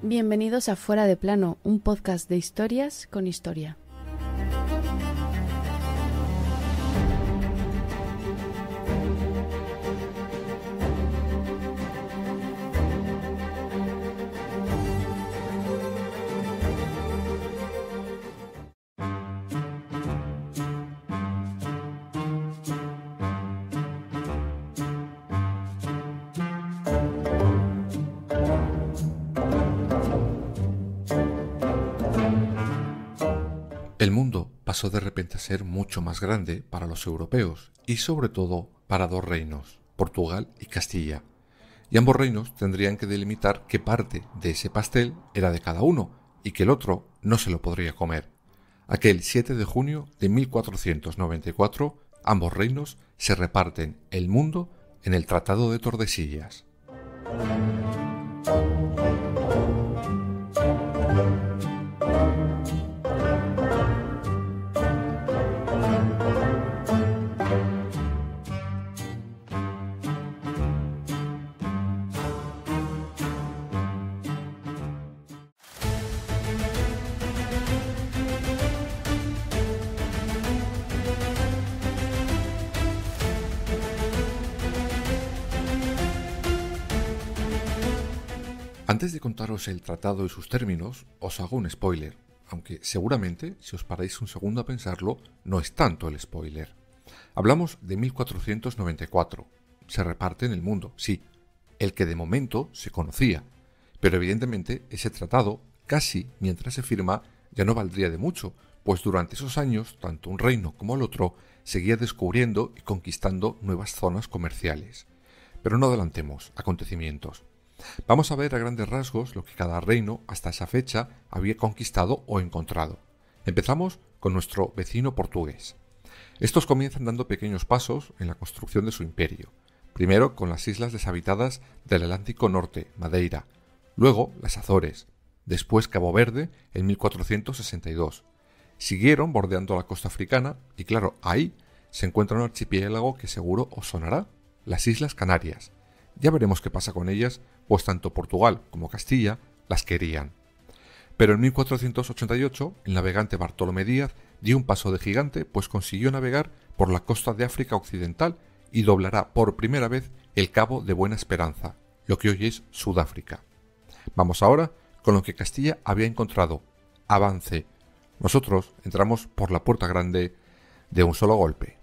Bienvenidos a Fuera de Plano, un podcast de historias con historia. El mundo pasó de repente a ser mucho más grande para los europeos y sobre todo para dos reinos, Portugal y Castilla. Y ambos reinos tendrían que delimitar qué parte de ese pastel era de cada uno y que el otro no se lo podría comer. Aquel 7 de junio de 1494, ambos reinos se reparten el mundo en el Tratado de Tordesillas. Antes de contaros el tratado y sus términos, os hago un spoiler, aunque seguramente, si os paráis un segundo a pensarlo, no es tanto el spoiler. Hablamos de 1494. Se reparte en el mundo, sí, el que de momento se conocía, pero evidentemente ese tratado, casi mientras se firma, ya no valdría de mucho, pues durante esos años, tanto un reino como el otro, seguía descubriendo y conquistando nuevas zonas comerciales. Pero no adelantemos acontecimientos. Vamos a ver a grandes rasgos lo que cada reino hasta esa fecha había conquistado o encontrado. Empezamos con nuestro vecino portugués. Estos comienzan dando pequeños pasos en la construcción de su imperio. Primero con las islas deshabitadas del Atlántico Norte, Madeira, luego las Azores, después Cabo Verde en 1462. Siguieron bordeando la costa africana y claro, ahí se encuentra un archipiélago que seguro os sonará, las Islas Canarias. Ya veremos qué pasa con ellas, pues tanto Portugal como Castilla las querían. Pero en 1488 el navegante Bartolomé Díaz dio un paso de gigante, pues consiguió navegar por la costa de África Occidental y doblará por primera vez el Cabo de Buena Esperanza, lo que hoy es Sudáfrica. Vamos ahora con lo que Castilla había encontrado: avance. Nosotros entramos por la puerta grande de un solo golpe.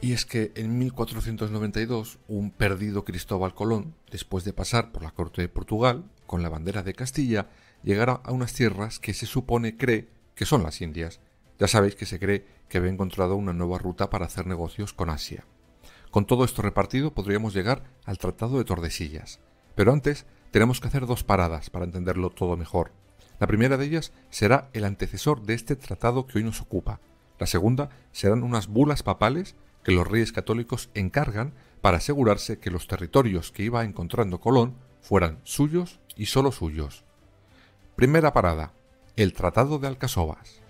Y es que en 1492 un perdido Cristóbal Colón, después de pasar por la corte de Portugal con la bandera de Castilla, llegará a unas tierras que se cree que son las Indias. Ya sabéis que se cree que había encontrado una nueva ruta para hacer negocios con Asia. Con todo esto repartido podríamos llegar al Tratado de Tordesillas. Pero antes tenemos que hacer dos paradas para entenderlo todo mejor. La primera de ellas será el antecesor de este tratado que hoy nos ocupa. La segunda serán unas bulas papales que los reyes católicos encargan para asegurarse que los territorios que iba encontrando Colón fueran suyos y solo suyos. Primera parada, el Tratado de Alcasovas.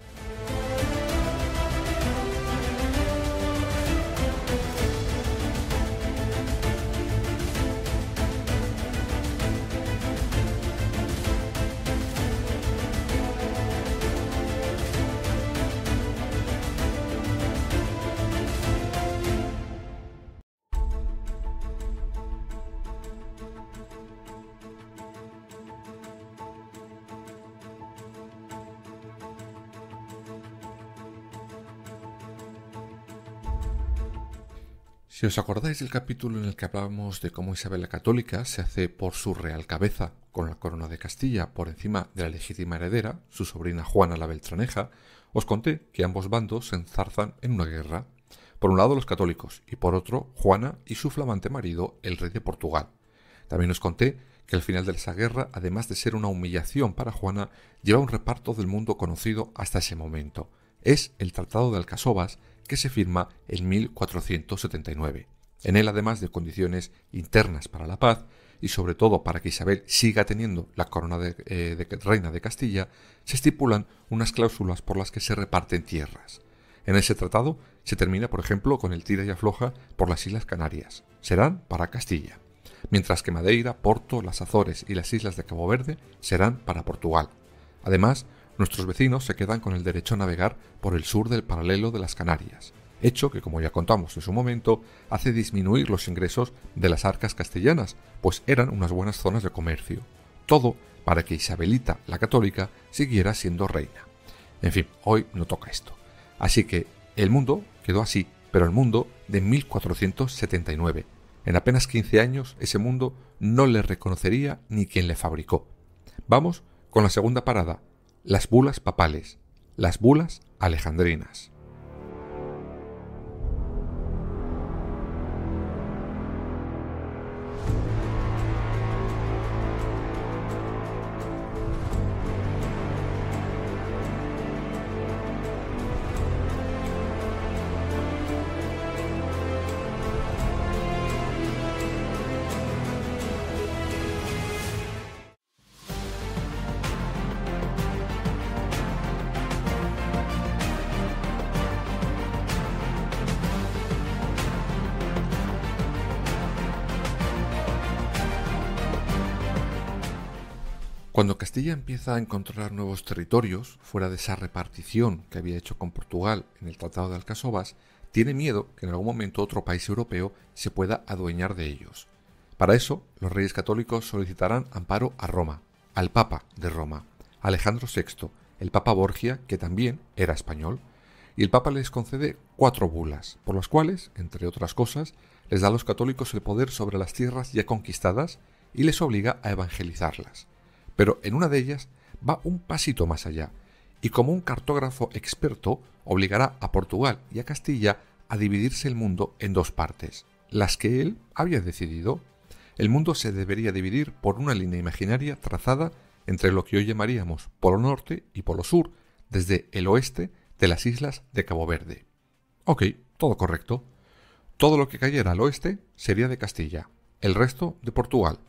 Si os acordáis del capítulo en el que hablábamos de cómo Isabel la Católica se hace por su real cabeza con la corona de Castilla por encima de la legítima heredera, su sobrina Juana la Beltraneja, os conté que ambos bandos se enzarzan en una guerra. Por un lado los católicos y por otro Juana y su flamante marido, el rey de Portugal. También os conté que al final de esa guerra, además de ser una humillación para Juana, lleva un reparto del mundo conocido hasta ese momento. Es el Tratado de Alcasovas, que se firma en 1479. En él, además de condiciones internas para la paz, y sobre todo para que Isabel siga teniendo la corona de reina de Castilla, se estipulan unas cláusulas por las que se reparten tierras. En ese tratado se termina, por ejemplo, con el tira y afloja por las Islas Canarias. Serán para Castilla, mientras que Madeira, Porto, las Azores y las islas de Cabo Verde serán para Portugal. Además, nuestros vecinos se quedan con el derecho a navegar por el sur del paralelo de las Canarias, hecho que, como ya contamos en su momento, hace disminuir los ingresos de las arcas castellanas, pues eran unas buenas zonas de comercio. Todo para que Isabelita, la católica, siguiera siendo reina. En fin, hoy no toca esto. Así que el mundo quedó así, pero el mundo de 1479. En apenas 15 años ese mundo no le reconocería ni quien le fabricó. Vamos con la segunda parada, las bulas papales, las bulas alejandrinas. Cuando Castilla empieza a encontrar nuevos territorios, fuera de esa repartición que había hecho con Portugal en el Tratado de Alcasovas, tiene miedo que en algún momento otro país europeo se pueda adueñar de ellos. Para eso, los reyes católicos solicitarán amparo a Roma, al Papa de Roma, Alejandro VI, el Papa Borgia, que también era español, y el Papa les concede 4 bulas, por las cuales, entre otras cosas, les da a los católicos el poder sobre las tierras ya conquistadas y les obliga a evangelizarlas. Pero en una de ellas va un pasito más allá, y como un cartógrafo experto obligará a Portugal y a Castilla a dividirse el mundo en 2 partes, las que él había decidido. El mundo se debería dividir por una línea imaginaria trazada entre lo que hoy llamaríamos Polo Norte y Polo Sur, desde el oeste de las islas de Cabo Verde. Ok, todo correcto. Todo lo que cayera al oeste sería de Castilla, el resto de Portugal.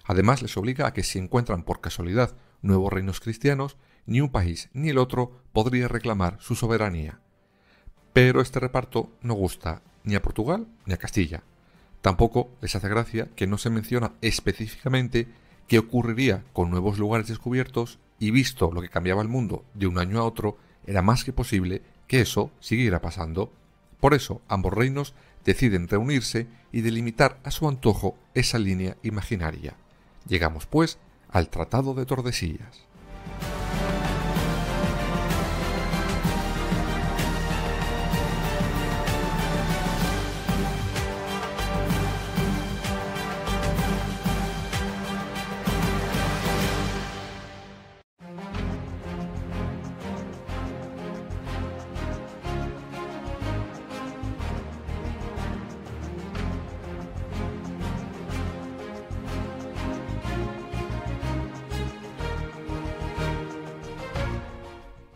Además, les obliga a que si encuentran por casualidad nuevos reinos cristianos, ni un país ni el otro podría reclamar su soberanía. Pero este reparto no gusta ni a Portugal ni a Castilla. Tampoco les hace gracia que no se menciona específicamente qué ocurriría con nuevos lugares descubiertos, y visto lo que cambiaba el mundo de un año a otro, era más que posible que eso siguiera pasando. Por eso, ambos reinos deciden reunirse y delimitar a su antojo esa línea imaginaria. Llegamos, pues, al Tratado de Tordesillas.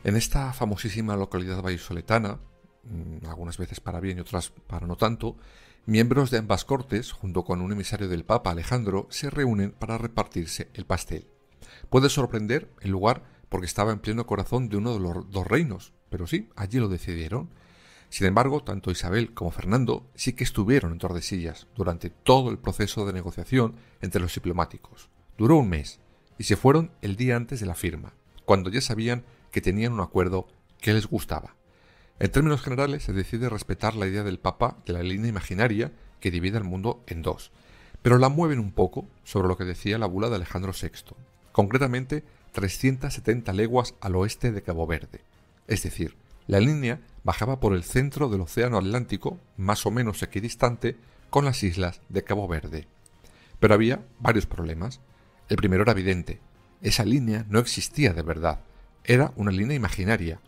En esta famosísima localidad vallisoletana, algunas veces para bien y otras para no tanto, miembros de ambas cortes, junto con un emisario del Papa Alejandro, se reúnen para repartirse el pastel. Puede sorprender el lugar porque estaba en pleno corazón de uno de los 2 reinos, pero sí, allí lo decidieron. Sin embargo, tanto Isabel como Fernando sí que estuvieron en Tordesillas durante todo el proceso de negociación entre los diplomáticos. Duró un mes y se fueron el día antes de la firma, cuando ya sabían que tenían un acuerdo que les gustaba. En términos generales, se decide respetar la idea del Papa de la línea imaginaria que divide el mundo en 2, pero la mueven un poco sobre lo que decía la bula de Alejandro VI, concretamente 370 leguas al oeste de Cabo Verde. Es decir, la línea bajaba por el centro del Océano Atlántico, más o menos equidistante con las islas de Cabo Verde. Pero había varios problemas. El primero era evidente: esa línea no existía de verdad. Era una línea imaginaria.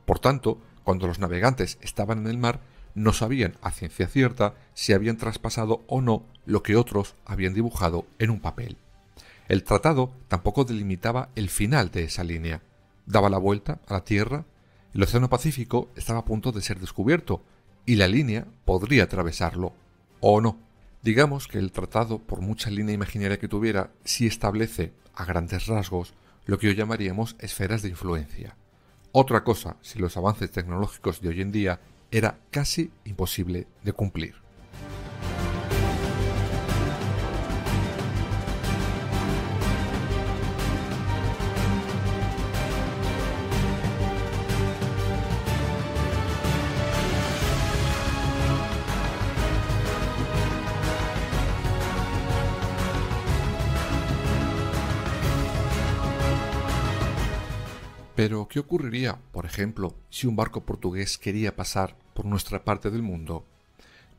Por tanto, cuando los navegantes estaban en el mar, no sabían a ciencia cierta si habían traspasado o no lo que otros habían dibujado en un papel. El tratado tampoco delimitaba el final de esa línea. Daba la vuelta a la Tierra, el Océano Pacífico estaba a punto de ser descubierto, y la línea podría atravesarlo. O no. Digamos que el tratado, por mucha línea imaginaria que tuviera, sí establece, a grandes rasgos, lo que hoy llamaríamos esferas de influencia. Otra cosa, si los avances tecnológicos de hoy en día era casi imposible de cumplir. Pero, ¿qué ocurriría, por ejemplo, si un barco portugués quería pasar por nuestra parte del mundo?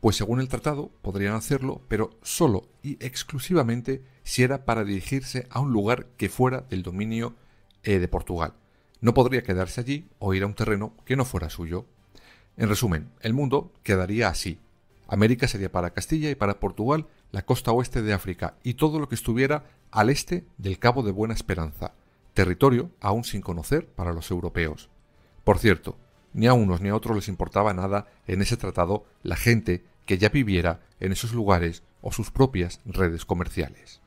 Pues según el tratado podrían hacerlo, pero solo y exclusivamente si era para dirigirse a un lugar que fuera del dominio de Portugal. No podría quedarse allí o ir a un terreno que no fuera suyo. En resumen, el mundo quedaría así. América sería para Castilla y para Portugal la costa oeste de África y todo lo que estuviera al este del Cabo de Buena Esperanza, territorio aún sin conocer para los europeos. Por cierto, ni a unos ni a otros les importaba nada en ese tratado la gente que ya viviera en esos lugares o sus propias redes comerciales.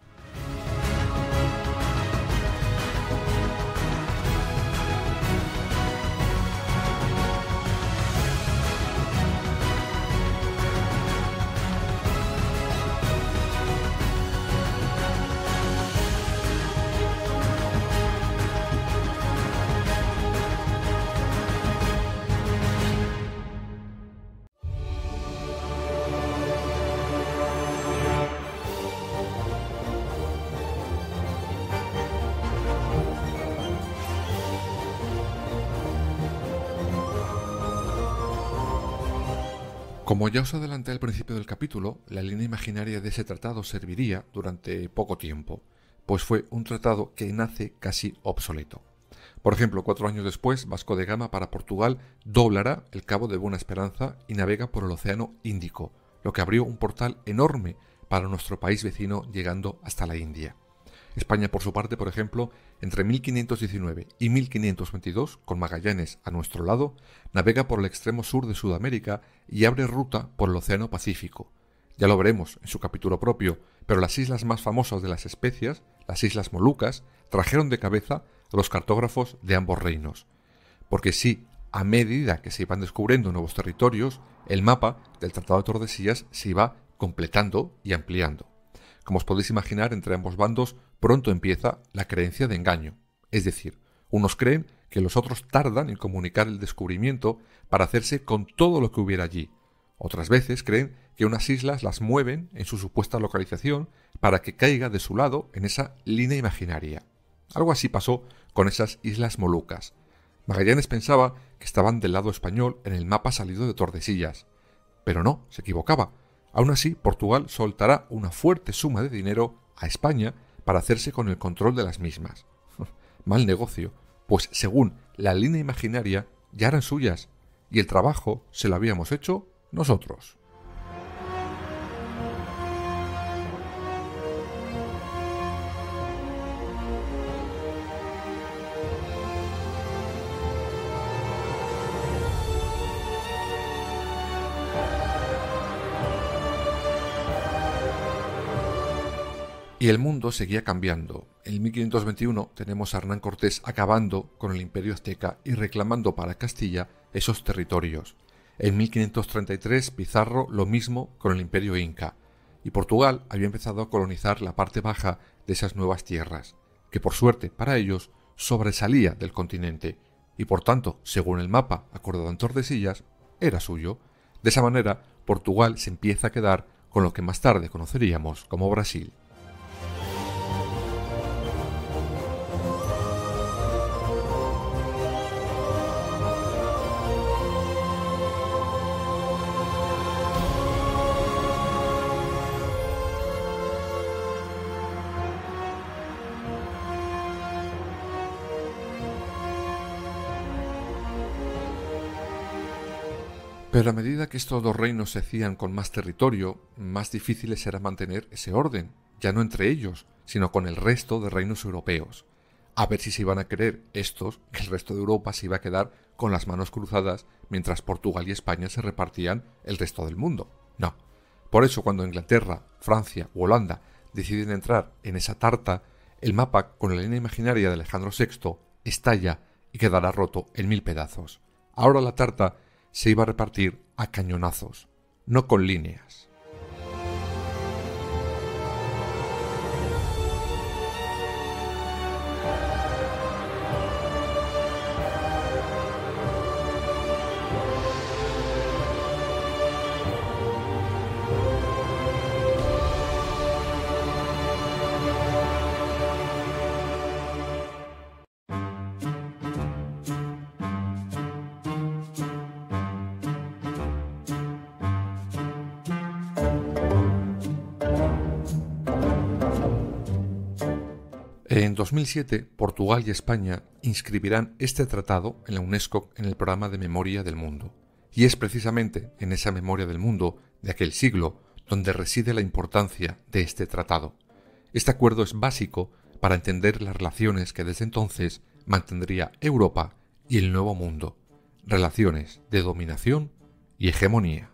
Como ya os adelanté al principio del capítulo, la línea imaginaria de ese tratado serviría durante poco tiempo, pues fue un tratado que nace casi obsoleto. Por ejemplo, 4 años después, Vasco de Gama para Portugal doblará el Cabo de Buena Esperanza y navega por el Océano Índico, lo que abrió un portal enorme para nuestro país vecino llegando hasta la India. España, por su parte, por ejemplo, entre 1519 y 1522, con Magallanes a nuestro lado, navega por el extremo sur de Sudamérica y abre ruta por el Océano Pacífico. Ya lo veremos en su capítulo propio, pero las islas más famosas de las Especias, las Islas Molucas, trajeron de cabeza a los cartógrafos de ambos reinos. Porque sí, a medida que se iban descubriendo nuevos territorios, el mapa del Tratado de Tordesillas se iba completando y ampliando. Como os podéis imaginar, entre ambos bandos pronto empieza la creencia de engaño. Es decir, unos creen que los otros tardan en comunicar el descubrimiento para hacerse con todo lo que hubiera allí. Otras veces creen que unas islas las mueven en su supuesta localización para que caiga de su lado en esa línea imaginaria. Algo así pasó con esas Islas Molucas. Magallanes pensaba que estaban del lado español en el mapa salido de Tordesillas. Pero no, se equivocaba. Aún así, Portugal soltará una fuerte suma de dinero a España para hacerse con el control de las mismas. Mal negocio, pues según la línea imaginaria ya eran suyas y el trabajo se lo habíamos hecho nosotros. Y el mundo seguía cambiando. En 1521 tenemos a Hernán Cortés acabando con el Imperio Azteca y reclamando para Castilla esos territorios. En 1533 Pizarro lo mismo con el Imperio Inca. Y Portugal había empezado a colonizar la parte baja de esas nuevas tierras, que por suerte para ellos sobresalía del continente y por tanto, según el mapa acordado en Tordesillas, era suyo. De esa manera, Portugal se empieza a quedar con lo que más tarde conoceríamos como Brasil. Pero a medida que estos dos reinos se hacían con más territorio, más difíciles era mantener ese orden, ya no entre ellos, sino con el resto de reinos europeos. A ver si se iban a creer estos que el resto de Europa se iba a quedar con las manos cruzadas mientras Portugal y España se repartían el resto del mundo. No. Por eso cuando Inglaterra, Francia u Holanda deciden entrar en esa tarta, el mapa con la línea imaginaria de Alejandro VI estalla y quedará roto en 1000 pedazos. Ahora la tarta se iba a repartir a cañonazos, no con líneas. En 2007, Portugal y España inscribirán este tratado en la UNESCO en el programa de Memoria del Mundo. Y es precisamente en esa memoria del mundo de aquel siglo donde reside la importancia de este tratado. Este acuerdo es básico para entender las relaciones que desde entonces mantendría Europa y el Nuevo Mundo, relaciones de dominación y hegemonía.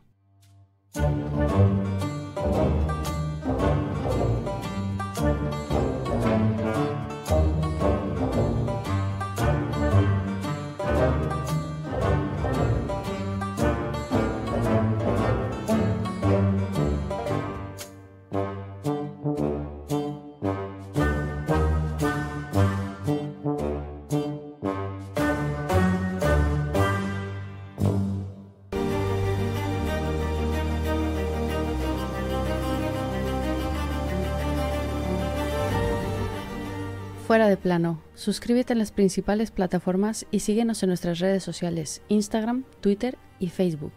Fuera de plano. Suscríbete en las principales plataformas y síguenos en nuestras redes sociales, Instagram, Twitter y Facebook.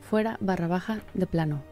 Fuera _de plano.